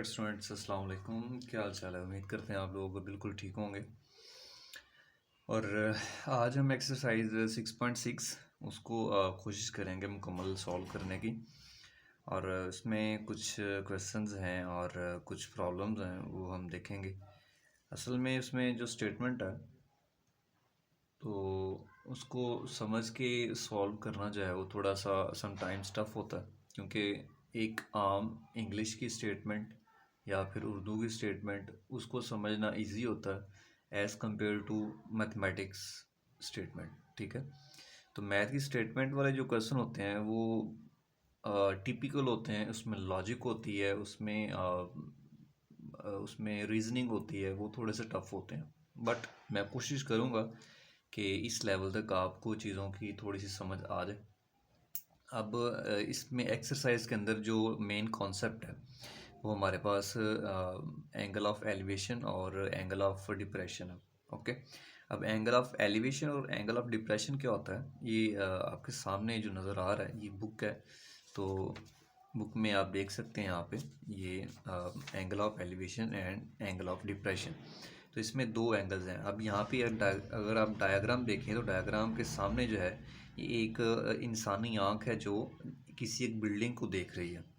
Right students, अस्सलाम वालेकुम। क्या हाल चाल है? उम्मीद करते हैं आप लोग बिल्कुल ठीक होंगे। और आज हम एक्सरसाइज 6.6 उसको कोशिश करेंगे मुकम्मल सॉल्व करने की। और इसमें कुछ क्वेश्चंस हैं और कुछ प्रॉब्लम्स हैं, वो हम देखेंगे। असल में इसमें जो स्टेटमेंट है तो उसको समझ के सॉल्व करना जो है वो थोड़ा सा समटाइम्स टफ होता है, क्योंकि एक आम इंग्लिश की स्टेटमेंट या फिर उर्दू की स्टेटमेंट उसको समझना इजी होता है as compare to mathematics statement. ठीक है, तो मैथ की स्टेटमेंट वाले जो क्वेश्चन होते हैं वो टिपिकल होते हैं, उसमें लॉजिक होती है, उसमें रीजनिंग होती है, वो थोड़े से टफ होते हैं। बट मैं कोशिश करूँगा कि इस लेवल तक आपको चीज़ों की थोड़ी सी समझ आ जाए। अब इसमें एक्सरसाइज के अंदर जो मेन कॉन्सेप्ट है वो हमारे पास एंगल ऑफ एलिवेशन और एंगल ऑफ डिप्रेशन है। ओके, अब एंगल ऑफ एलिवेशन और एंगल ऑफ डिप्रेशन क्या होता है, ये आपके सामने जो नज़र आ रहा है ये बुक है। तो बुक में आप देख सकते हैं यहाँ पे ये angle of elevation and angle of depression. तो इसमें दो एंगल्स हैं। अब यहाँ पे अगर आप डायग्राम देखें तो डायग्राम के सामने जो है ये एक इंसानी आँख है जो किसी एक बिल्डिंग को देख रही है।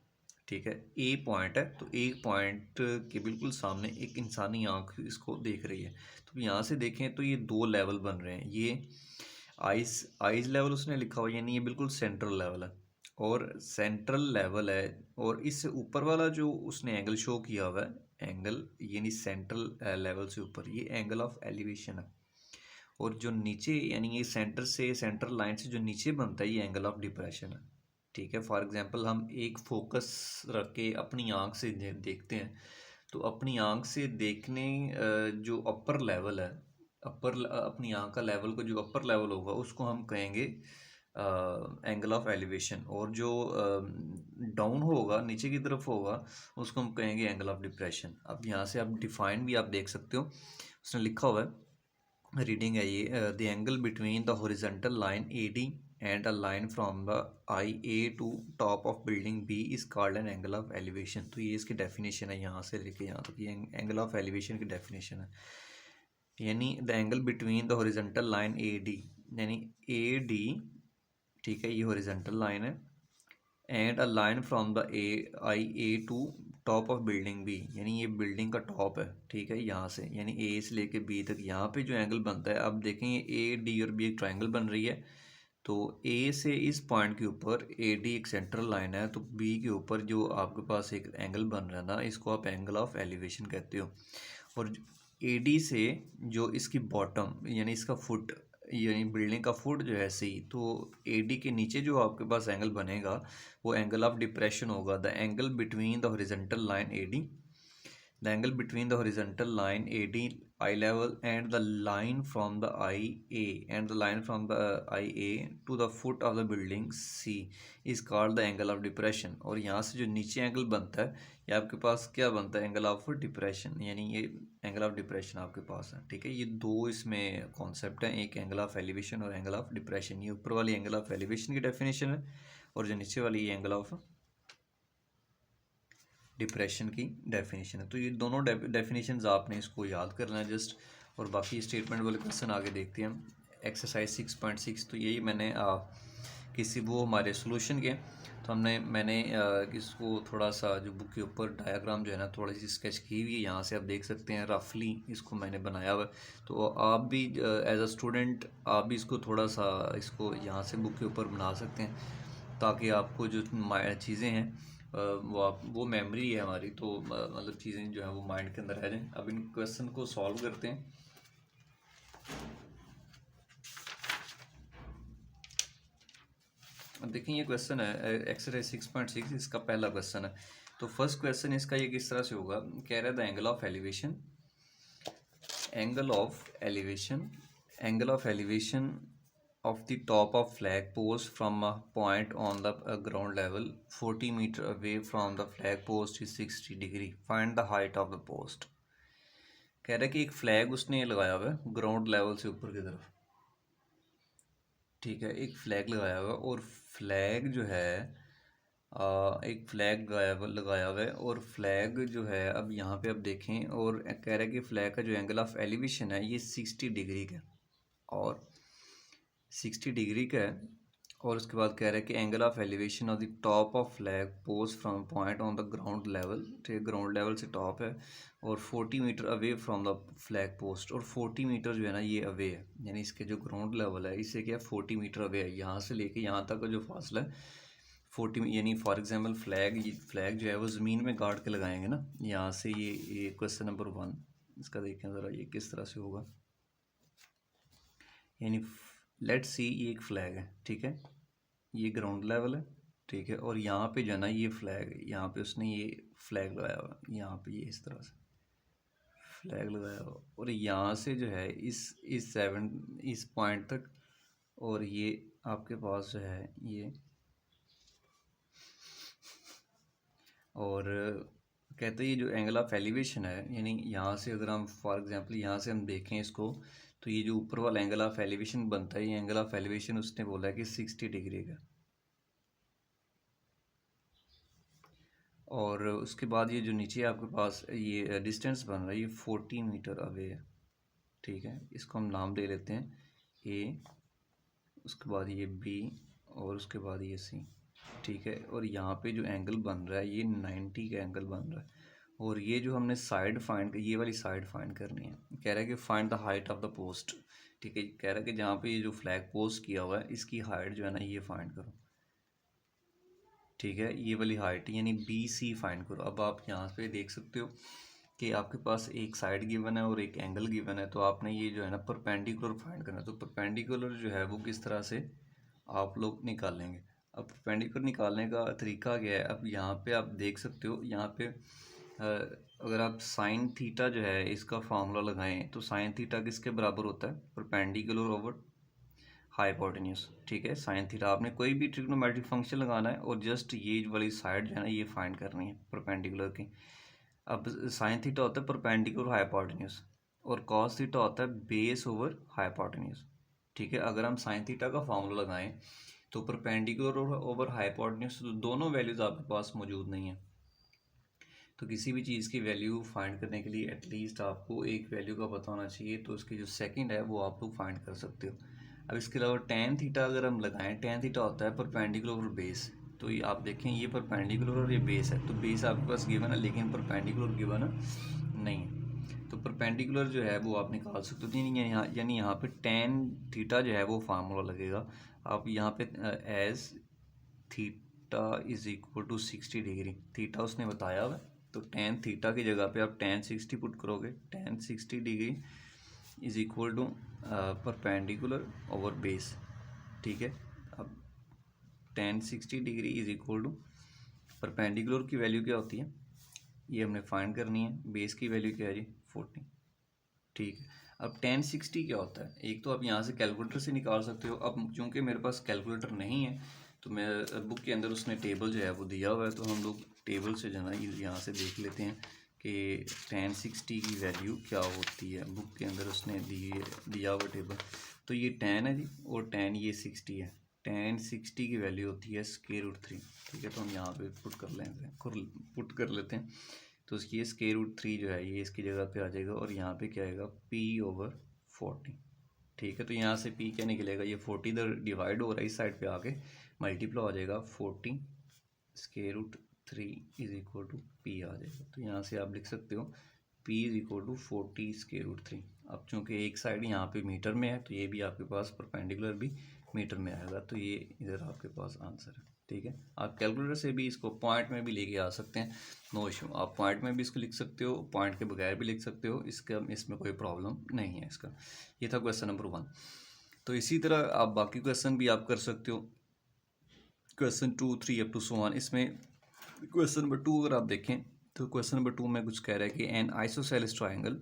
ठीक है, ए पॉइंट है, तो ए पॉइंट के बिल्कुल सामने एक इंसानी आँख इसको देख रही है। तो यहाँ से देखें तो ये दो लेवल बन रहे हैं। ये आइज आइज लेवल उसने लिखा हुआ, यानी ये बिल्कुल सेंट्रल लेवल है और सेंट्रल लेवल है। और इससे ऊपर वाला जो उसने एंगल शो किया हुआ है एंगल, यानी सेंट्रल लेवल से ऊपर, ये एंगल ऑफ एलिवेशन है। और जो नीचे यानी ये सेंटर से सेंट्रल लाइन से जो नीचे बनता है ये एंगल ऑफ डिप्रेशन है। ठीक है, फॉर एग्जांपल हम एक फोकस रख के अपनी आँख से देखते हैं, तो अपनी आँख से देखने जो अपर लेवल है, अपनी आँख का लेवल को जो अपर लेवल होगा उसको हम कहेंगे एंगल ऑफ एलिवेशन। और जो डाउन होगा, नीचे की तरफ होगा, उसको हम कहेंगे एंगल ऑफ डिप्रेशन। अब यहाँ से आप डिफाइन भी आप देख सकते हो, उसने लिखा हुआ है, रीडिंग है ये, the angle between the horizontal line A D and a line from the eye A to top of building B is called an angle of elevation. तो ये इसकी डेफिनेशन है, यहाँ से लेके यहाँ तक ये एंगल ऑफ एलिवेशन की डेफिनेशन है। यानी the angle between the horizontal line A D, यानी ए डी, ठीक है, ये हॉरिजॉन्टल लाइन है, and a line from the A to top of building B, यानी ये बिल्डिंग का टॉप है। ठीक है, यहाँ से यानी ए से लेके बी तक यहाँ पे जो एंगल बनता है, अब देखेंगे ए डी और बी एक ट्रायंगल बन रही है। तो ए से इस पॉइंट के ऊपर ए डी एक सेंट्रल लाइन है, तो बी के ऊपर जो आपके पास एक एंगल बन रहा है ना, इसको आप एंगल ऑफ एलिवेशन कहते हो। और ए डी से जो इसकी बॉटम यानी इसका फुट, यानी बिल्डिंग का फुट जो है सी, तो ए डी के नीचे जो आपके पास एंगल बनेगा वो एंगल ऑफ डिप्रेशन होगा। The angle between the horizontal line A D, the angle between the horizontal line AD eye level and the line from the IA and the line from the IA to the foot of the building C is called the angle of depression। और यहाँ से जो नीचे angle बनता है ये आपके पास क्या बनता है, एंगल ऑफ डिप्रेशन, यानी ये एंगल ऑफ डिप्रेशन आपके पास है। ठीक है, ये दो इसमें कॉन्सेप्ट हैं, एक एंगल ऑफ एलिवेशन और एंगल ऑफ डिप्रेशन। ये ऊपर वाली एंगल ऑफ एलिवेशन की डेफिनेशन है और जो नीचे वाली ये एंगल ऑफ डिप्रेशन की डेफिनेशन है। तो ये दोनों डेफिनेशंस आपने इसको याद करना है जस्ट। और बाकी स्टेटमेंट वाले क्वेश्चन आगे देखते हैं। एक्सरसाइज 6.6 तो यही मैंने किसी वो हमारे सोल्यूशन के, तो मैंने इसको थोड़ा सा जो बुक के ऊपर डायग्राम जो है ना थोड़ी सी स्केच की हुई है, यहाँ से आप देख सकते हैं रफली इसको मैंने बनाया हुआ है। तो आप भी एज अ स्टूडेंट आप भी इसको थोड़ा सा इसको यहाँ से बुक के ऊपर बना सकते हैं, ताकि आपको जो चीज़ें हैं वो मेमोरी है हमारी, तो मतलब चीज़ें जो है वो माइंड के अंदर रह जाएं। अब इन क्वेश्चन को सॉल्व करते हैं। अब देखें ये क्वेश्चन है एक्सरसाइज 6.6, इसका पहला क्वेश्चन है। तो फर्स्ट क्वेश्चन इसका ये किस तरह से होगा, कह रहा है the angle of elevation, angle of elevation, angle of elevation of the top of flag post from a point on the ground level 40 meter away from the flag post is 60 degree, find the height of the post। कह रहा है कि एक flag उसने लगाया हुआ है ground level से ऊपर की तरफ। ठीक है, एक फ्लैग लगाया हुआ है और फ्लैग जो है एक फ्लैग लगाया हुआ है, और फ्लैग जो है अब यहाँ पे आप देखें, और कह रहा है कि फ्लैग का जो एंगल ऑफ एलिवेशन है ये 60 डिग्री का है, और 60 डिग्री का है। और उसके बाद कह रहा है कि angle of elevation of the top of flag post from point on the ground level, ठीक है, ग्राउंड लेवल से टॉप है, और 40 metre away from the flag post, और 40 मीटर जो है ना ये अवे है, यानी इसके जो ग्राउंड लेवल है इससे क्या 40 मीटर अवे है, यहाँ से लेके यहाँ तक का जो फासला है 40, यानी फॉर एग्जांपल फ्लैग जो है वो ज़मीन में गाड़ के लगाएंगे ना, यहाँ से ये क्वेश्चन नंबर 1 इसका देखें ज़रा ये किस तरह से होगा। यानी लेट्स सी ये एक फ्लैग है, ठीक है, ये ग्राउंड लेवल है, ठीक है, और यहाँ पे जो है ना ये फ्लैग है, यहाँ पे उसने ये फ्लैग लगाया हुआ है, यहाँ पे ये इस तरह से फ्लैग लगाया हुआ, और यहाँ से जो है इस पॉइंट तक, और ये आपके पास जो है ये, और कहते हैं ये जो एंगल ऑफ एलिवेशन है, यानी यहाँ से अगर हम फॉर एग्जांपल यहाँ से हम देखें इसको, तो ये जो ऊपर वाला एंगल ऑफ एलिवेशन बनता है, ये एंगल ऑफ एलिवेशन उसने बोला है कि 60 डिग्री का। और उसके बाद ये जो नीचे आपके पास ये डिस्टेंस बन रहा है ये 40 मीटर अवे है, ठीक है, इसको हम नाम दे लेते हैं ए, उसके बाद ये बी, और उसके बाद ये सी, ठीक है, और यहाँ पे जो एंगल बन रहा है ये 90 का एंगल बन रहा है, और ये जो हमने साइड फाइंड, ये वाली साइड फाइंड करनी है, कह रहा है कि find the height of the post, ठीक है, कह रहा है कि जहाँ पे ये जो फ्लैग पोस्ट किया हुआ है इसकी हाइट जो है ना ये फाइंड करो, ठीक है, ये वाली हाइट यानी बी सी फाइंड करो। अब आप यहाँ पे देख सकते हो कि आपके पास एक साइड गिवन है और एक एंगल गिवन है, तो आपने ये जो है ना परपेंडिकुलर फाइंड करना है, तो परपेंडिकुलर जो है वो किस तरह से आप लोग निकालेंगे। अब परपेंडिकुलर निकालने का तरीका क्या है, अब यहाँ पे आप देख सकते हो, यहाँ पे अगर आप साइन थीटा जो है इसका फार्मूला लगाएं तो साइन थीटा किसके बराबर होता है, परपेंडिकुलर ओवर हाइपोटेन्यूज, ठीक है, साइन थीटा आपने कोई भी ट्रिग्नोमेट्रिक फंक्शन लगाना है और जस्ट ये वाली साइड जो है ना ये फाइंड करनी है परपेंडिकुलर की। अब साइन थीटा होता है परपेंडिकुलर हाइपोटेन्यूज, और कॉस थीटा होता है बेस ओवर हाइपोटेन्यूज, ठीक है। अगर हम साइन थीटा का फार्मूला लगाएं तो परपेंडिकुलर ओवर हाइपोटेन्यूज, तो दोनों वैल्यूज आपके पास मौजूद नहीं है, तो किसी भी चीज़ की वैल्यू फाइंड करने के लिए एटलीस्ट आपको एक वैल्यू का पता होना चाहिए, तो उसकी जो सेकंड है वो आप लोग फाइंड कर सकते हो। अब इसके अलावा टेन थीटा अगर हम लगाएं, टेन थीटा होता है परपेंडिकुलर ओवर बेस, तो ये आप देखें ये परपेंडिकुलर और ये बेस है, तो बेस आपके पास गिवन है लेकिन परपेंडिकुलर गिवन नहीं है, तो परपेंडिकुलर जो है वो आप निकाल सकते हो, यानी यहाँ पे टेन थीटा जो है वो फार्मूला लगेगा। आप यहाँ पे as theta is equal to 60 degree, theta उसने बताया हुआ, तो टेन थीटा की जगह पे आप टेन 60 पुट करोगे, tan 60 degree is equal to perpendicular over base, ठीक है। अब tan 60 degree is equal to perpendicular की वैल्यू क्या होती है ये हमने फाइंड करनी है, बेस की वैल्यू क्या है जी 40, ठीक है। अब टेन 60 क्या होता है, एक तो आप यहाँ से कैलकुलेटर से निकाल सकते हो, अब चूंकि मेरे पास कैलकुलेटर नहीं है तो मैं बुक के अंदर उसने टेबल जो है वो दिया हुआ है, तो हम लोग टेबल से जो है ना यहाँ से देख लेते हैं कि टेन 60 की वैल्यू क्या होती है, बुक के अंदर उसने दिया हुआ टेबल, तो ये टेन है जी और टेन ये 60 है, टेन 60 की वैल्यू होती है स्क्वायर रूट 3, ठीक है, तो हम यहाँ पे पुट कर लेते हैं, तो इसकी स्क्वायर रूट 3 जो है ये इसकी जगह पे आ जाएगा, और यहाँ पे क्या आएगा p/40, ठीक है, तो यहाँ से p क्या निकलेगा, ये 40 इधर डिवाइड हो रहा है इस साइड पे आके मल्टीप्लाई हो जाएगा, 40 square root 3 is equal to p आ जाएगा, तो यहाँ से आप लिख सकते हो p is equal to 40 square root 3। अब चूँकि एक साइड यहाँ पे मीटर में है तो ये भी आपके पास परपेंडिकुलर भी मीटर में आएगा, तो ये इधर आपके पास आंसर है, ठीक है। आप कैलकुलेटर से भी इसको पॉइंट में भी लेके आ सकते हैं, नो इशू, आप पॉइंट में भी इसको लिख सकते हो, पॉइंट के बगैर भी लिख सकते हो, इसमें कोई प्रॉब्लम नहीं है इसका। ये था क्वेश्चन नंबर 1। तो इसी तरह आप बाकी क्वेश्चन भी आप कर सकते हो, question 2, 3 up to so on. इसमें क्वेश्चन नंबर 2 अगर आप देखें तो क्वेश्चन नंबर 2 में कुछ कह रहा है कि एन आइसोसेलेस ट्राइंगल,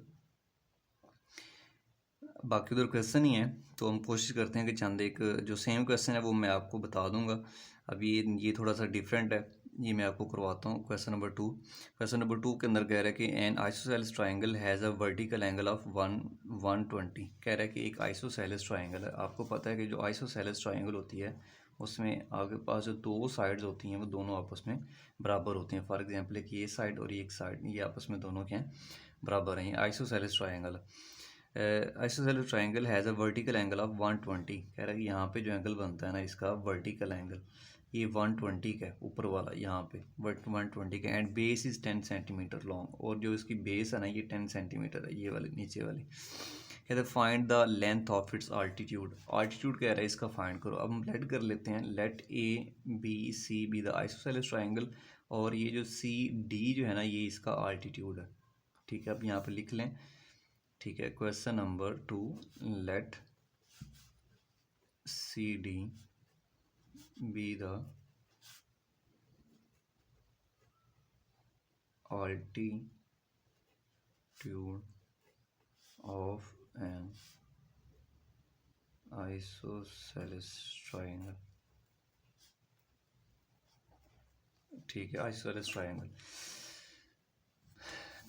बाकी उधर क्वेश्चन ही है तो हम कोशिश करते हैं कि चंद एक जो सेम क्वेश्चन है वो मैं आपको बता दूंगा। अब ये थोड़ा सा डिफरेंट है, ये मैं आपको करवाता हूँ। क्वेश्चन नंबर 2, के अंदर कह रहा है कि N isosceles triangle has a vertical angle of 120, कह रहा है कि एक आइसोसेलेस ट्राइंगल है। आपको पता है कि जो आइसोसेलेस ट्राइंगल होती है उसमें आगे पास जो दो साइड्स होती हैं वो दोनों आपस में बराबर होती हैं। फॉर एग्जांपल एक ये साइड और ये एक साइड, ये आपस में दोनों क्या हैं, बराबर हैं। Isosceles triangle, isosceles triangle has a vertical angle of 120। कह रहा है कि यहाँ पे जो एंगल बनता है ना इसका वर्टिकल एंगल, ये 120 का है, ऊपर वाला यहाँ पे 120 का, and base is 10 centimetre long, और जो इसकी बेस है ना ये 10 सेंटीमीटर है, ये वाली नीचे वाली। कहते हैं find the length of its altitude, altitude कह रहा है इसका फाइंड करो। अब हम लेट कर लेते हैं, let A B C be the isosceles triangle, और ये जो सी डी जो है ना ये इसका आल्टीट्यूड है। ठीक है, अब यहाँ पे लिख लें। ठीक है, question number 2, let C D be the altitude of an isosceles triangle। ठीक है, आइसोसेलेस ट्रायंगल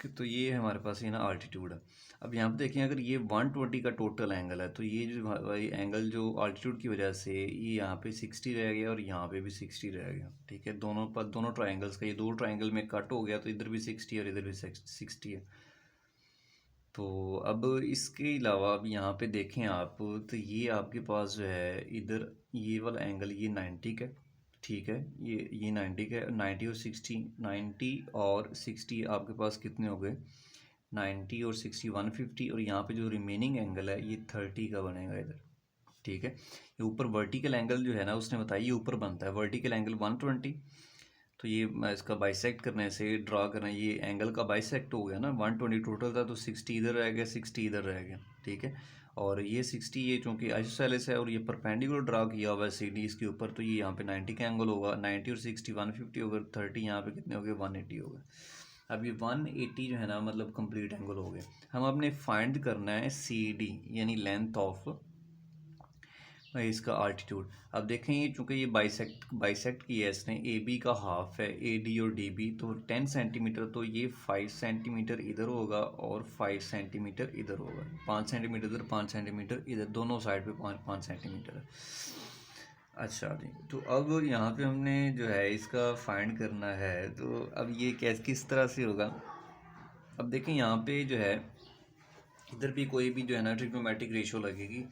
तो ये है हमारे पास, ये ना आल्टीट्यूड है। अब यहाँ पे देखें, अगर ये 120 का टोटल एंगल है तो ये जो एंगल जो आल्टीट्यूड की वजह से ये यहाँ पे 60 रह गया और यहाँ पे भी 60 रह गया। ठीक है, दोनों पर दोनों ट्रायंगल्स का, ये दो ट्रायंगल में कट हो गया तो इधर भी 60 और इधर भी 60 है। तो अब इसके अलावा अब यहाँ पे देखें आप, तो ये आपके पास जो है इधर ये वाला एंगल ये 90 का, ठीक है, ये 90 का, 90 और 60, 90 और 60 आपके पास कितने हो गए, 90 और 60 150, और यहाँ पे जो रिमेनिंग एंगल है ये 30 का बनेगा इधर। ठीक है, ये ऊपर वर्टिकल एंगल जो है ना उसने बताया ये ऊपर बनता है वर्टिकल एंगल 120, तो ये इसका बाइसेक्ट करने से ड्रा करना, ये एंगल का बाइसेक्ट हो गया ना, 120 टोटल था तो 60 इधर रह गया, 60 इधर रह गया। ठीक है, और ये 60 ये चूँकि आइसोसेलेस है और ये परपेंडिकुलर ड्रा किया हुआ है सी डी इसके ऊपर, तो ये यहाँ पे 90 का एंगल होगा, 90 और 60 150 होगा, 30 यहाँ पे कितने हो गए 180 हो गए। अब ये 180 जो है ना मतलब कंप्लीट एंगल हो गया। हम अपने फाइंड करना है सी डी यानी लेंथ ऑफ इसका आल्टीट्यूड। अब देखें ये चूँकि ये बाइसेक्ट किया है इसने, ए बी का हाफ है ए डी और डी बी, तो 10 सेंटीमीटर, तो ये 5 सेंटीमीटर इधर होगा और 5 सेंटीमीटर इधर होगा, 5 सेंटीमीटर इधर 5 सेंटीमीटर इधर, दोनों साइड पे 5 सेंटीमीटर है। अच्छा जी, तो अब यहाँ पे हमने जो है इसका फाइंड करना है, तो अब ये किस तरह से होगा। अब देखें यहाँ पे जो है इधर भी कोई भी जो है ना ट्रिग्नोमेट्रिक रेशियो लगेगी।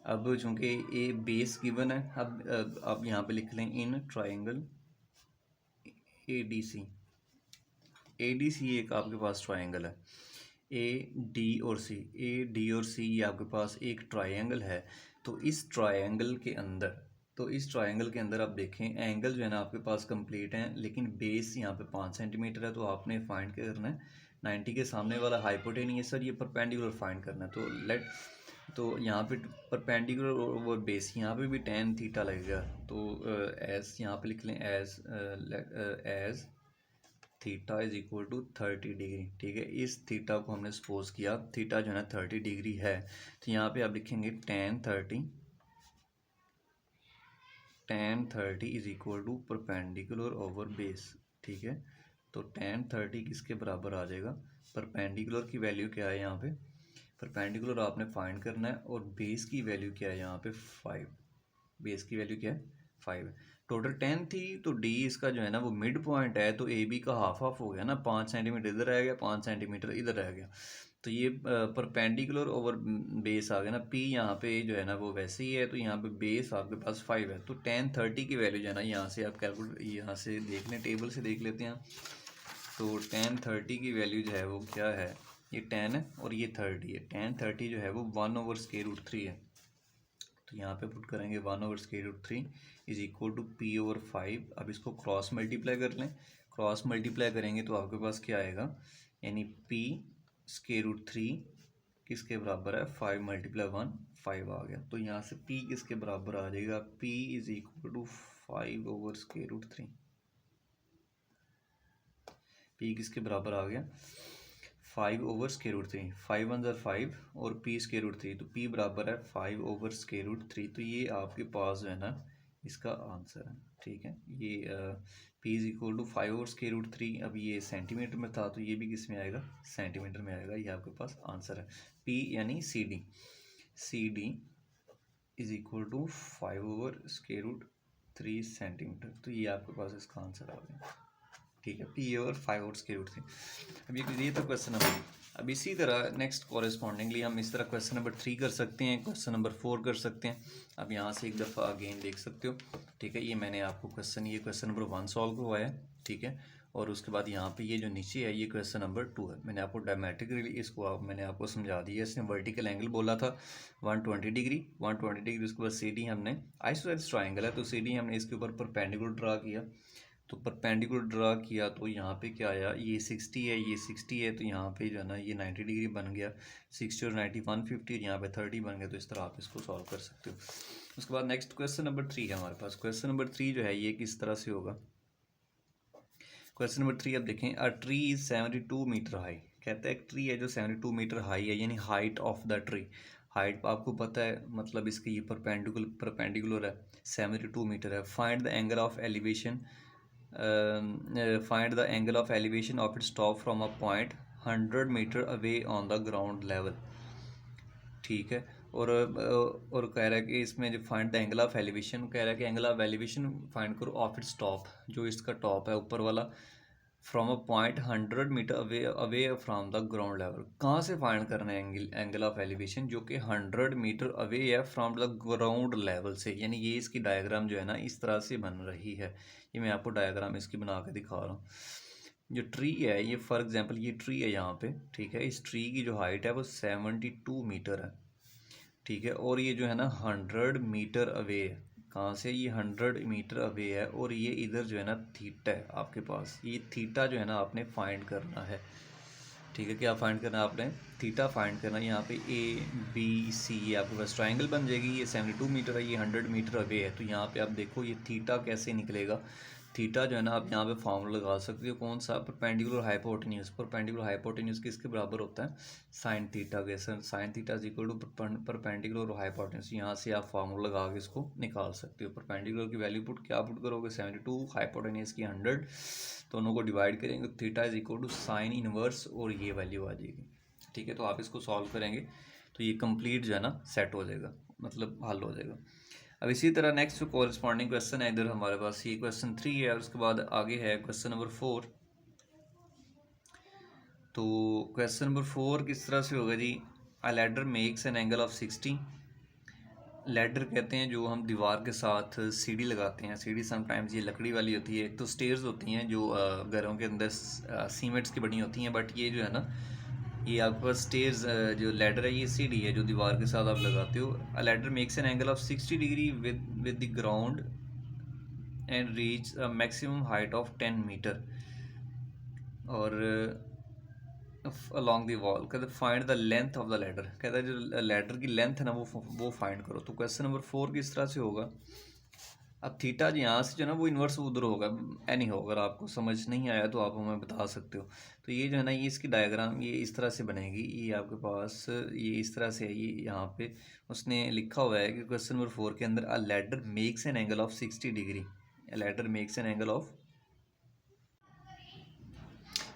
अब चूंकि ए बेस गिवन है, अब यहाँ पे लिख लें in triangle A D C, A D C एक आपके पास ट्रायंगल है, ए डी और सी, ए डी और सी ये आपके पास एक ट्रायंगल है। तो इस ट्रायंगल के अंदर, तो इस ट्रायंगल के अंदर आप देखें एंगल जो है ना आपके पास कंप्लीट है, लेकिन बेस यहाँ पे 5 सेंटीमीटर है, तो आपने फाइंड क्या करना है, 90 के सामने वाला हाइपोटेनियस सर ये परपेंडिकुलर फाइंड करना है। तो यहाँ पे परपेंडिकुलर और बेस यहाँ पे भी tan थीटा लगेगा, तो एज यहाँ पे लिख लें as theta is equal to 30 degree. ठीक है, इस थीटा को हमने सपोज किया थीटा जो है ना 30 डिग्री है, तो यहाँ पे आप लिखेंगे tan 30 is equal to perpendicular over base. ठीक है, तो tan 30 किसके बराबर आ जाएगा, परपेंडिकुलर की वैल्यू क्या है यहाँ पे, परपेंडिकुलर आपने फाइंड करना है, और बेस की वैल्यू क्या है यहाँ पे 5, बेस की वैल्यू क्या है 5। टोटल 10 थी, तो डी इसका जो है ना वो मिड पॉइंट है, तो ए बी का हाफ हाफ हो गया ना, 5 सेंटीमीटर इधर रह गया 5 सेंटीमीटर इधर रह गया, तो ये परपेंडिकुलर ओवर बेस आ गया ना, पी यहाँ पे जो है ना वो वैसे ही है, तो यहाँ पे बेस आपके पास 5 है, तो tan 30 की वैल्यू जो है ना यहाँ से आप कैलकुलेट यहाँ से देख लें, टेबल से देख लेते हैं। तो tan 30 की वैल्यू जो है वो क्या है, ये 10 है और ये 30 है, tan 30 जो है वो 1/√3 है, तो यहाँ पे पुट करेंगे 1/√3 is equal to P over 5। अब इसको क्रॉस मल्टीप्लाई कर लें, क्रॉस मल्टीप्लाई करेंगे तो आपके पास क्या आएगा, यानी p√3 किसके बराबर है 5 × 1 5 आ गया, तो यहाँ से p किसके बराबर आ जाएगा, p is equal to 5/√3, p किसके बराबर आ गया 5/√3, 5 1 5 और p√3, तो p बराबर है 5/√3, तो ये आपके पास जो है ना इसका आंसर है। ठीक है, ये p इज इक्वल टू 5/√3, अब ये सेंटीमीटर में था तो ये भी किस में आएगा, सेंटीमीटर में आएगा, ये आपके पास आंसर है। p यानी C D is equal to 5/√3 3 centimetre. तो ये आपके पास इसका आंसर आ गया, ठीक है। पी और 5 और स्क्वायर रूट 3। अब ये तो क्वेश्चन नंबर। अब इसी तरह नेक्स्ट कॉरेस्पॉन्डिंगली हम इस तरह क्वेश्चन नंबर 3 कर सकते हैं, क्वेश्चन नंबर 4 कर सकते हैं। अब यहाँ से एक दफ़ा अगेन देख सकते हो, ठीक है। ये मैंने आपको ये क्वेश्चन नंबर 1 सॉल्व करवाया है, ठीक है। और उसके बाद यहाँ पे ये जो नीचे है ये क्वेश्चन नंबर 2 है। मैंने आपको डायमेट्रिकली मैंने आपको समझा दिया। इसने वर्टिकल एंगल बोला था 120 डिग्री, 120 डिग्री। उसके बाद सी डी हमने आइसोसेलेस ट्राइंगल है तो सी डी हमने इसके ऊपर परपेंडिकुलर ड्रा किया। तो परपेंडिकुलर ड्रा किया तो यहाँ पे क्या आया, ये 60 है, ये 60 है, तो यहाँ पे जो है ना ये 90 डिग्री बन गया। 60 और 90 150, यहाँ पे 30 बन गया। तो इस तरह आप इसको सॉल्व कर सकते हो। उसके बाद नेक्स्ट क्वेश्चन नंबर 3 है हमारे पास। क्वेश्चन नंबर 3 जो है ये किस तरह से होगा। क्वेश्चन नंबर 3 अब देखें, a tree is 72 metre high. कहता है एक ट्री है जो 72 मीटर हाई है, यानी height of the tree. Height आपको पता है, मतलब इसकी ये परपेंडिकुलर है, 72 मीटर है। Find the angle of elevation, find the angle of elevation of its top from a point 100 metre away on the ground level, ठीक है। और कह रहा है कि इसमें जो find the angle of elevation, कह रहा है कि एंगल ऑफ एलिवेशन फाइंड करो ऑफ इट्स टॉप, जो इसका टॉप है ऊपर वाला, from a point 100 metre away from the ground level. कहाँ से फाइंड करना है एंगल ऑफ एलिवेशन, जो कि 100 मीटर अवे है फ्रॉम द ग्राउंड लेवल से। यानी ये इसकी डायग्राम जो है ना इस तरह से बन रही है। ये मैं आपको डायग्राम इसकी बना के दिखा रहा हूँ। जो ट्री है ये, फॉर एग्जांपल ये ट्री है यहाँ पे, ठीक है। इस ट्री की जो हाइट है वो 72 मीटर है, ठीक है। और ये जो है ना 100 मीटर अवे है। कहाँ से, ये 100 मीटर अवे है। और ये इधर जो है ना थीटा है आपके पास। ये थीटा जो है ना आपने फाइंड करना है, ठीक है। क्या फाइंड करना है आपने, थीटा फाइंड करना है। यहाँ पे ABC ये आपके पास ट्राइंगल बन जाएगी। ये 72 मीटर है, ये 100 मीटर अवे है। तो यहाँ पे आप देखो ये थीटा कैसे निकलेगा। थीटा जो है ना आप यहाँ पे फॉर्मूला लगा सकते हो, कौन सा, परपेंडिकुलर हाइपोटेन्यूज। परपेंडिकुलर हाइपोटेन्यूज किसके बराबर होता है, साइन थीटा के। Sine theta is equal to perpendicular hypotenuse. यहाँ से आप फार्मूला लगा के इसको निकाल सकते हो। परपेंडिकुलर की वैल्यू क्या पुट करोगे, 72, हाइपोटेन्यूज की 100, दोनों को डिवाइड करेंगे, theta is equal to sine inverse, और ये वैल्यू आ जाएगी, ठीक है। तो आप इसको सॉल्व करेंगे तो ये कंप्लीट जो है ना सेट हो जाएगा, मतलब हल हो जाएगा। अब इसी तरह नेक्स्ट जो कोरिस्पॉन्डिंग क्वेश्चन है, इधर हमारे पास ये क्वेश्चन 3 है, और उसके बाद आगे है क्वेश्चन नंबर 4। तो क्वेश्चन नंबर 4 किस तरह से होगा जी, a ladder makes an angle of 60। Ladder कहते हैं जो हम दीवार के साथ सीढ़ी लगाते हैं। सीढ़ी समटाइम्स ये लकड़ी वाली होती है, एक तो स्टेयर्स होती हैं जो घरों के अंदर सीमेंट्स की बनी होती हैं, बट ये जो है ना ये आपके पास स्टेयर्स, जो लैडर है ये सीढ़ी है जो दीवार के साथ आप लगाते हो। A ladder makes an angle of 60 degree with the ground and reach a maximum height of 10 metre और अलॉन्ग द वॉल। कहते हैं find the length of the ladder. कहता है जो लैडर की लेंथ है ना वो फाइंड करो। तो क्वेश्चन नंबर 4 किस तरह से होगा। अब थीटा यहाँ से जो है ना वो इन्वर्स उधर होगा, एनी हो। अगर आपको समझ नहीं आया तो आप हमें बता सकते हो। तो ये जो है ना ये इसकी डायग्राम ये इस तरह से बनेगी। ये आपके पास ये इस तरह से है। ये यहाँ पे उसने लिखा हुआ है कि क्वेश्चन नंबर 4 के अंदर अ ladder makes an angle of 60 degree. Ladder makes an angle of,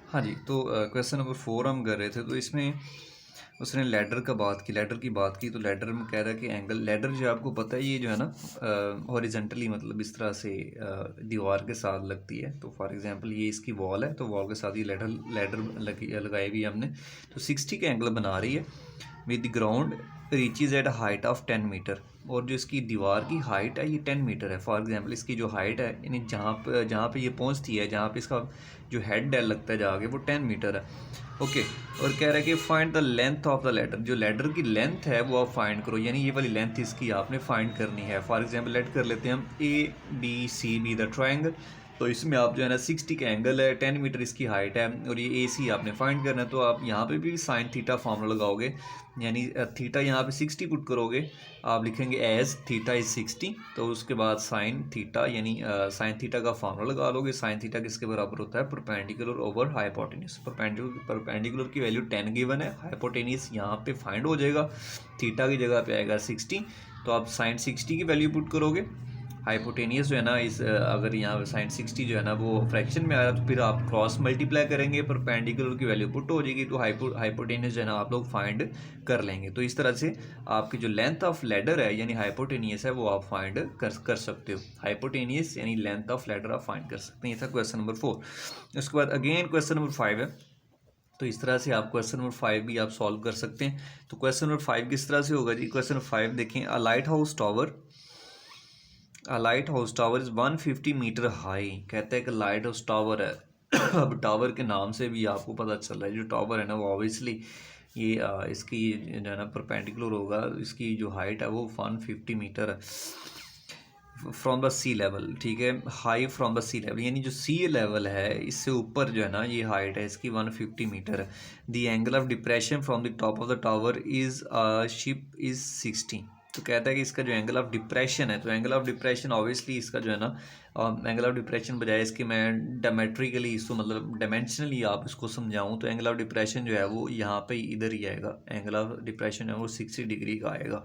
हाँ जी। तो क्वेश्चन नंबर 4 हम कर रहे थे, तो इसमें उसने लैडर की बात की। तो लैडर में कह रहा है कि एंगल, लैडर जो आपको पता है ये जो है ना हॉरिजेंटली, मतलब इस तरह से दीवार के साथ लगती है। तो फॉर एग्जांपल ये इसकी वॉल है, तो वॉल के साथ ये लैडर लगाई हुई है हमने। तो 60 का एंगल बना रही है with the ground reaches at height of 10 metre. और जो इसकी दीवार की हाइट है ये 10 मीटर है। फॉर एग्जांपल इसकी जो हाइट है, यानी जहाँ पे ये पहुँचती है, जहाँ पे इसका जो हेड लगता है जाके, वो 10 मीटर है, ओके। और कह रहा है कि find the length of the ladder. जो लैडर की लेंथ है वो आप फाइंड करो, यानी ये वाली लेंथ इसकी आपने फाइंड करनी है। फॉर एग्जांपल लेट कर लेते हैं हम ABCD द ट्रायंगल। तो इसमें आप जो है ना 60 का एंगल है, 10 मीटर इसकी हाइट है, और ये AC आपने फाइंड करना है। तो आप यहाँ पे भी साइन थीटा फॉर्मूला लगाओगे, यानी थीटा यहाँ पे 60 पुट करोगे, आप लिखेंगे एज थीटा इज 60। तो उसके बाद साइन थीटा, यानी साइन थीटा का फॉर्मूला लगा लोगे। साइन थीटा किसके बराबर होता है, परपेंडिकुलर ओवर हाइपोटेन्यूज। परपेंडिकुलर की वैल्यू 10 गिवन है, हाइपोटेन्यूज यहाँ पे फाइंड हो जाएगा, थीटा की जगह पे आएगा 60। तो आप साइन 60 की वैल्यू पुट करोगे, हाइपोटेनियस जो है ना इस अगर यहाँ साइन 60 जो है ना वो फ्रैक्शन में आ रहा है तो फिर आप क्रॉस मल्टीप्लाई करेंगे, परपेंडिकुलर की वैल्यू पुट हो जाएगी तो हाइपोटेनियस जो है ना आप लोग फाइंड कर लेंगे। तो इस तरह से आपकी जो लेंथ ऑफ लैडर है यानी हाइपोटेनियस है वो आप फाइंड कर सकते हो। हाइपोटेनियस यानी लेंथ ऑफ लैडर आप फाइंड कर सकते हैं। ये था क्वेश्चन नंबर 4। उसके बाद अगेन क्वेश्चन नंबर 5 है, तो इस तरह से आप क्वेश्चन नंबर 5 भी आप सॉल्व कर सकते हैं। तो क्वेश्चन नंबर 5 किस तरह से होगा जी? क्वेश्चन नंबर 5 देखें, a lighthouse tower is 150 metre high. कहता है कि लाइट हाउस टावर है अब टावर के नाम से भी आपको पता चल रहा है जो टावर है ना वो ऑब्वियसली ये इसकी जो है ना परपेंडिकुलर होगा, इसकी जो हाइट है वो 150 मीटर है फ्रॉम द सी लेवल। ठीक है, high from the sea level यानी जो सी लेवल है इससे ऊपर जो है ना ये हाइट है इसकी 150 मीटर है। The angle of depression from the top of the tower is ship is 60। तो कहता है कि इसका जो एंगल ऑफ डिप्रेशन है, तो एंगल ऑफ डिप्रेशन ऑब्वियसली इसका जो है ना एंगल ऑफ डिप्रेशन बजाय इसके मैं डायमेट्रिकली इसको मतलब डायमेंशनली आप इसको समझाऊं तो एंगल ऑफ डिप्रेशन जो है वो यहाँ पे इधर ही आएगा। एंगल ऑफ डिप्रेशन है वो 60 डिग्री का आएगा।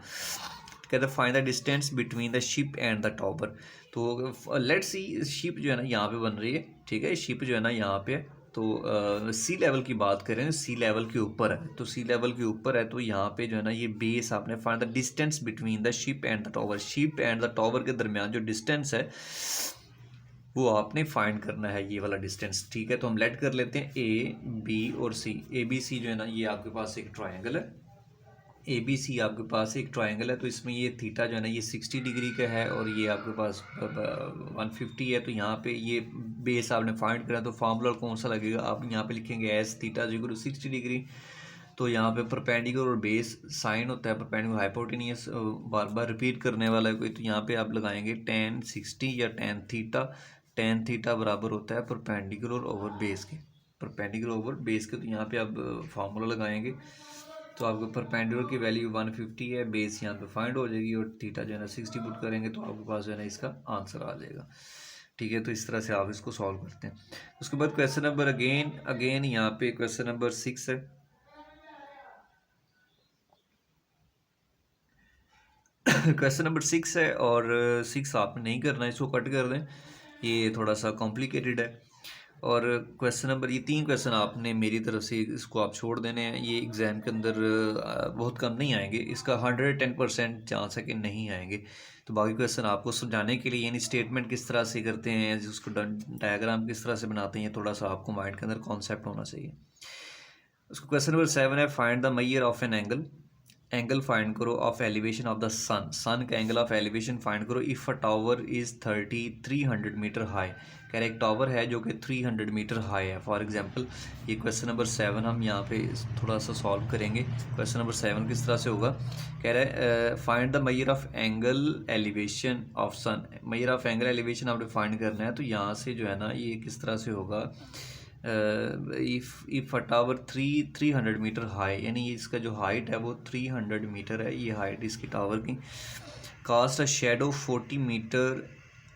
कहते हैं find the distance between the ship and the tower. तो लेट्स सी शिप जो है ना यहाँ पे बन रही है। ठीक है, शिप जो है ना यहाँ पे, तो सी लेवल की बात करें सी लेवल के ऊपर है, तो सी लेवल के ऊपर है तो यहाँ पे जो है ना ये बेस आपने find the distance between the ship and the tower. Ship and the tower के दरमियान जो डिस्टेंस है वो आपने फाइंड करना है, ये वाला डिस्टेंस। ठीक है, तो हम लेट कर लेते हैं ए बी और सी। ए बी सी जो है ना ये आपके पास एक ट्राइंगल है। ए बी सी आपके पास एक ट्राइंगल है, तो इसमें ये थीटा जो है ना ये 60 डिग्री का है और ये आपके पास 150 है। तो यहाँ पे ये बेस आपने फाइंड करा तो फार्मूला कौन सा लगेगा? आप यहाँ पे लिखेंगे as theta equal to 60 degree. तो यहाँ पे परपेंडिकुलर और बेस साइन होता है, परपेंडिकुलर हाइपोटेनियस बार बार रिपीट करने वाला है कोई, तो यहाँ पे आप लगाएंगे tan 60 या tan थीटा बराबर होता है परपेंडिकुलर ओवर बेस के, परपेंडिकुलर ओवर बेस के। तो यहाँ पे आप फार्मूला लगाएंगे तो आपको परपेंडिकुलर की वैल्यू 150 है, बेस यहाँ पे फाइंड हो जाएगी और थीटा जो है ना 60 पुट करेंगे तो आपके पास जो है ना इसका आंसर आ जाएगा। ठीक है, तो इस तरह से आप इसको सॉल्व करते हैं। उसके बाद क्वेश्चन नंबर अगेन यहाँ पे क्वेश्चन नंबर 6 है। क्वेश्चन नंबर 6 है और 6 आपने नहीं करना, इसको कट कर दें, ये थोड़ा सा कॉम्प्लिकेटेड है। और क्वेश्चन नंबर ये 3 क्वेश्चन आपने मेरी तरफ से इसको आप छोड़ देने हैं, ये एग्ज़ाम के अंदर बहुत कम नहीं आएंगे, इसका 110% चांस है कि नहीं आएंगे। तो बाकी क्वेश्चन आपको समझाने के लिए यानी स्टेटमेंट किस तरह से करते हैं, उसको डायग्राम किस तरह से बनाते हैं, थोड़ा सा आपको माइंड के अंदर कॉन्सेप्ट होना चाहिए। उसको क्वेश्चन नंबर 7 है, find the measure of an angle find करो of elevation of the sun का एंगल ऑफ एलिवेशन फाइंड करो if a tower is 300 metre high. कह रहे एक टावर है जो कि 300 मीटर हाई है। फॉर एग्जांपल ये क्वेश्चन नंबर 7 हम यहाँ पे थोड़ा सा सॉल्व करेंगे। क्वेश्चन नंबर 7 किस तरह से होगा? कह रहा है find the measure of angle elevation of sun. Measure of angle elevation आपने फाइंड करना है, तो यहाँ से जो है ना ये किस तरह से होगा? If a tower 300 metre high यानी इसका जो हाइट है वो 300 मीटर है, ये हाइट इसकी टावर की। Cast a shadow 40 metre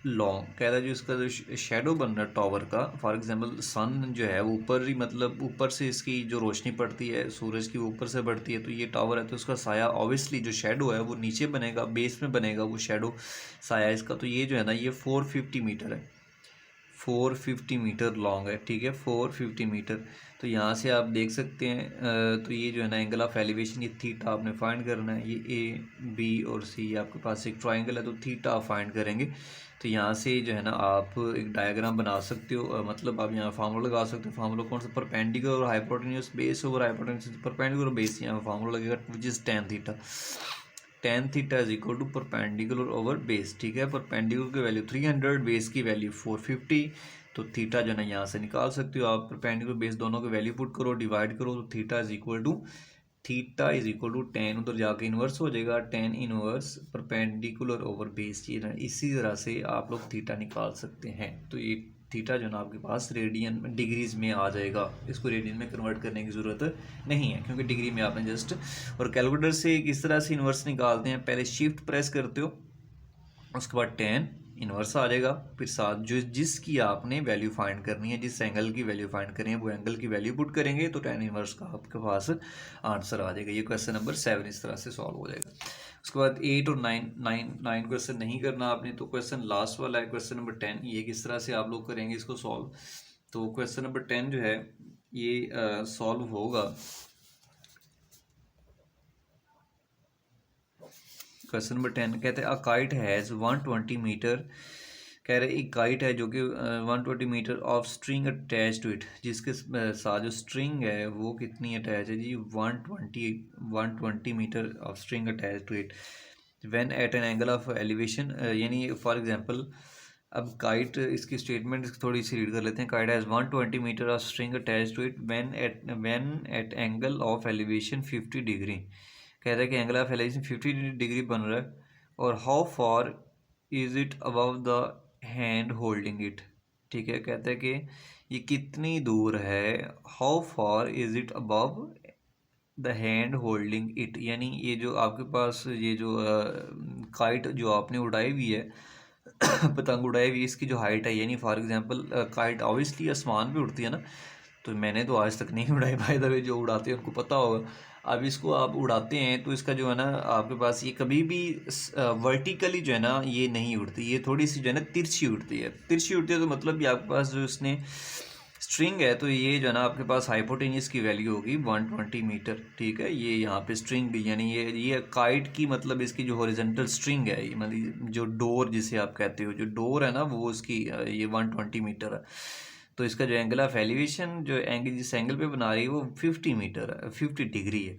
long. कह रहा है जो इसका जो शेडो बन रहा है टावर का, फॉर एग्जांपल सन जो है वो ऊपर ही मतलब ऊपर से इसकी जो रोशनी पड़ती है सूरज की ऊपर से बढ़ती है, तो ये टावर है तो उसका साया ऑब्वियसली जो शेडो है वो नीचे बनेगा, बेस में बनेगा वो शेडो साया इसका। तो ये जो है ना ये 450 मीटर है, 450 मीटर लॉन्ग है। ठीक है, 450 मीटर। तो यहाँ से आप देख सकते हैं तो ये जो है ना एंगल ऑफ एलिवेशन ये थीटा आपने फाइंड करना है। ये ए बी और सी आपके पास एक ट्राइंगल है तो थीटा आप फाइंड करेंगे। तो यहाँ से जो है ना आप एक डायग्राम बना सकते हो, मतलब आप यहाँ फार्मूला लगा सकते हो। फार्मूला कौन सा? परपेंडिकुलर और hypotenuse base over hypotenuse, perpendicular base यहाँ फार्मूला लगेगा which is tan theta. tan theta is equal to perpendicular over base. ठीक है, परपेंडिकुलर की वैल्यू 300, बेस की वैल्यू 450। तो थीटा जो है ना यहाँ से निकाल सकते हो आप, परपेंडिकुलर बेस दोनों की वैल्यू पुट करो, डिवाइड करो, तो theta is equal to tan, उधर जाके इन्वर्स हो जाएगा, tan inverse perpendicular over base. ये इसी तरह से आप लोग थीटा निकाल सकते हैं। तो ये थीटा जो ना आपके पास रेडियन डिग्रीज में आ जाएगा, इसको रेडियन में कन्वर्ट करने की ज़रूरत नहीं है क्योंकि डिग्री में आपने जस्ट। और कैलकुलेटर से किस तरह से इन्वर्स निकालते हैं? पहले शिफ्ट प्रेस करते हो, उसके बाद tan इन्वर्स आ जाएगा, फिर साथ जो जिसकी आपने वैल्यू फाइंड करनी है, जिस एंगल की वैल्यू फाइंड करनी है वो एंगल की वैल्यू पुट करेंगे तो tan इन्वर्स का आपके पास आंसर आ जाएगा। ये क्वेश्चन नंबर 7 इस तरह से सॉल्व हो जाएगा। उसके बाद 8 और 9 क्वेश्चन नहीं करना आपने, तो क्वेश्चन लास्ट वाला है क्वेश्चन नंबर 10। ये किस तरह से आप लोग करेंगे इसको सॉल्व। तो क्वेश्चन नंबर 10 जो है ये सॉल्व होगा। क्वेश्चन नंबर 10 कहते हैं अ काइट हैज़ 120 मीटर, कह रहे एक काइट है जो कि 120 metre of string attach to it, जिसके साथ जो स्ट्रिंग है वो कितनी अटैच है जी 120 metre of string attach to it when at an angle of elevation. यानी फॉर एग्जांपल अब काइट इसकी स्टेटमेंट थोड़ी सी रीड कर लेते हैं। Kite has 120 metre of string attach to it when at angle of elevation 50 degree. कह रहा है कि एंगल ऑफ एलिवेशन 50 डिग्री बन रहा है और how for is it above the hand holding it. ठीक है, कहते हैं कि ये कितनी दूर है, how for is it above the hand holding it. यानी ये जो आपके पास ये जो काइट जो आपने उड़ाई हुई है पतंग उड़ाई हुई, इसकी जो हाइट है, यानी फॉर एग्जांपल काइट ऑब्वियसली आसमान पे उड़ती है ना, तो मैंने तो आज तक नहीं उड़ाई, बाय द वे जो उड़ाते हैं उनको पता होगा। अब इसको आप उड़ाते हैं तो इसका जो है ना आपके पास ये कभी भी वर्टिकली जो है ना ये नहीं उड़ती, ये थोड़ी सी जो है ना तिरछी उड़ती है। तिरछी उड़ती है तो मतलब ये आपके पास जो इसने स्ट्रिंग है तो ये जो है ना आपके पास हाइपोटेन्यूस की वैल्यू होगी 120 मीटर। ठीक है, ये यहाँ पे स्ट्रिंग भी यानी ये काइट की मतलब इसकी जो हॉरिजॉन्टल स्ट्रिंग है, मतलब जो डोर जिसे आप कहते हो, जो डोर है ना वो उसकी ये 120 मीटर है। तो इसका जो एंगल ऑफ एलिवेशन जो एंगल जिस एंगल पे बना रही है वो 50 मीटर है, 50 डिग्री है।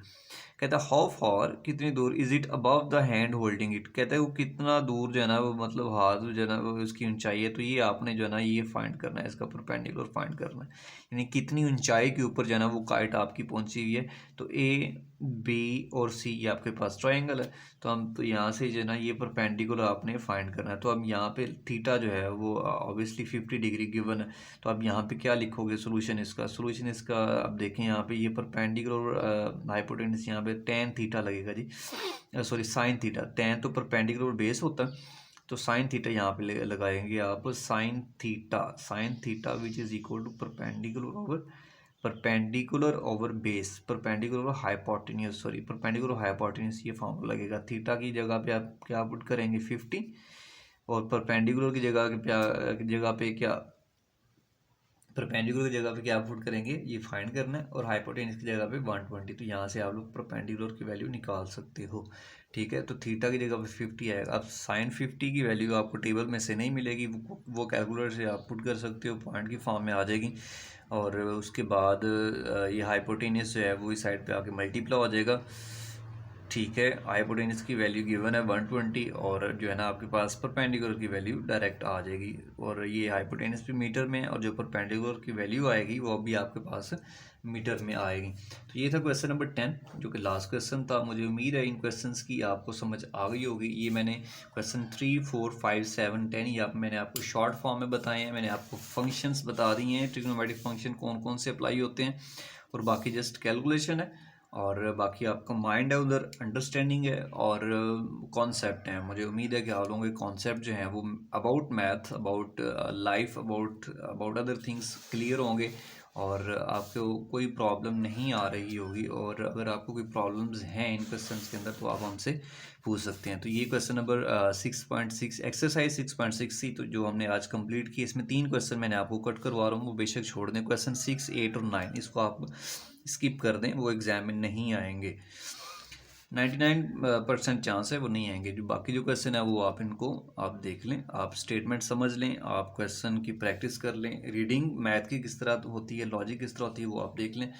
कहता है हाउ फॉर कितनी दूर, is it above the hand holding it. कहता है वो कितना दूर जो है ना वो मतलब हाथ जो है ना वो उसकी ऊंचाई है। तो ये आपने जो है ना ये फाइंड करना है, इसका परपेंडिकुलर फाइंड करना है, यानी कितनी ऊंचाई के ऊपर जो है ना वो काइट आपकी पहुंची हुई है। तो ए बी और सी ये आपके पास ट्रायंगल है, तो हम तो यहाँ से जो है ना ये परपेंडिकुलर आपने फाइंड करना है। तो अब यहाँ पे थीटा जो है वो ऑब्वियसली 50 डिग्री गिवन है। तो अब यहाँ पे क्या लिखोगे सोल्यूशन इसका अब देखें यहाँ पे ये परपेंडिकुलर हाइपोटेन्यूस यहाँ पे tan थीटा लगेगा जी, सॉरी साइन थीटा। tan तो परपेंडिकुलर बेस होता है, तो साइन थीटा यहाँ पे लगाएंगे आप sine theta which is equal to perpendicular over base, perpendicular hypotenuse ये फॉर्मूला लगेगा। थीटा की जगह पे आप क्या पुट करेंगे 50 और परपेंडिकुलर की जगह पे क्या परपेंडिकुलर की जगह पे क्या पुट करेंगे ये फाइंड करना है, और हाइपोटेन्यूस की जगह पे 120। तो यहाँ से आप लोग परपेंडिकुलर की वैल्यू निकाल सकते हो। ठीक है, तो थीटा की जगह पे 50 आएगा। अब साइन 50 की वैल्यू आपको टेबल में से नहीं मिलेगी, वो कैलकुलेटर से आप पुट कर सकते हो, पॉइंट की फॉर्म में आ जाएगी। और उसके बाद ये हाइपोटेन्यूस जो है वो इस साइड पे आके मल्टीप्लाई हो जाएगा। ठीक है, हाइपोटेन्यूस की वैल्यू गिवन है 120 और जो है ना आपके पास परपेंडिकुलर की वैल्यू डायरेक्ट आ जाएगी। और ये हाइपोटेन्यूस भी मीटर में और जो परपेंडिकुलर की वैल्यू आएगी वो भी आपके पास मीटर में आएगी। तो ये था क्वेश्चन नंबर 10 जो कि लास्ट क्वेश्चन था। मुझे उम्मीद है इन क्वेश्चंस की आपको समझ आ गई होगी। ये मैंने क्वेश्चन 3, 4, 5, 7, 10 ये मैंने आपको शॉर्ट फॉर्म में बताए हैं। मैंने आपको फंक्शंस बता दिए हैं, ट्रिग्नोमेट्रिक फंक्शन कौन कौन से अप्लाई होते हैं, और बाकी जस्ट कैलकुलेशन है, और बाकी आपका माइंड है उधर, अंडरस्टैंडिंग है और कॉन्सेप्ट हैं। मुझे उम्मीद है कि आप लोगों के कॉन्सेप्ट जो हैं वो about math, about life, about other things clear होंगे और आपको कोई प्रॉब्लम नहीं आ रही होगी। और अगर आपको कोई प्रॉब्लम्स हैं इन क्वेश्चंस के अंदर तो आप हमसे पूछ सकते हैं। तो ये क्वेश्चन नंबर 6.6 एक्सरसाइज 6.6 थी, तो जो हमने आज कंप्लीट की, इसमें 3 क्वेश्चन मैंने आपको कट करवा रहा हूँ, वो बेशक छोड़ दें। क्वेश्चन 6, 8 और 9 इसको आप स्किप कर दें, वो एग्जाम में नहीं आएंगे। 99% चांस है वो नहीं आएंगे। जो बाकी जो क्वेश्चन है वो आप इनको आप देख लें, आप स्टेटमेंट समझ लें, आप क्वेश्चन की प्रैक्टिस कर लें, रीडिंग मैथ की किस तरह होती है, लॉजिक किस तरह होती है वो आप देख लें।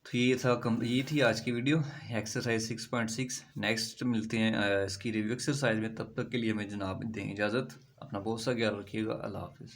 तो ये थी आज की वीडियो एक्सरसाइज 6.6। नेक्स्ट मिलते हैं इसकी रिव्यू एक्सरसाइज में, तब तक के लिए हमें जनाब दें इजाज़त। अपना बहुत सा ख्याल रखिएगा। अल्लाह हाफिज़।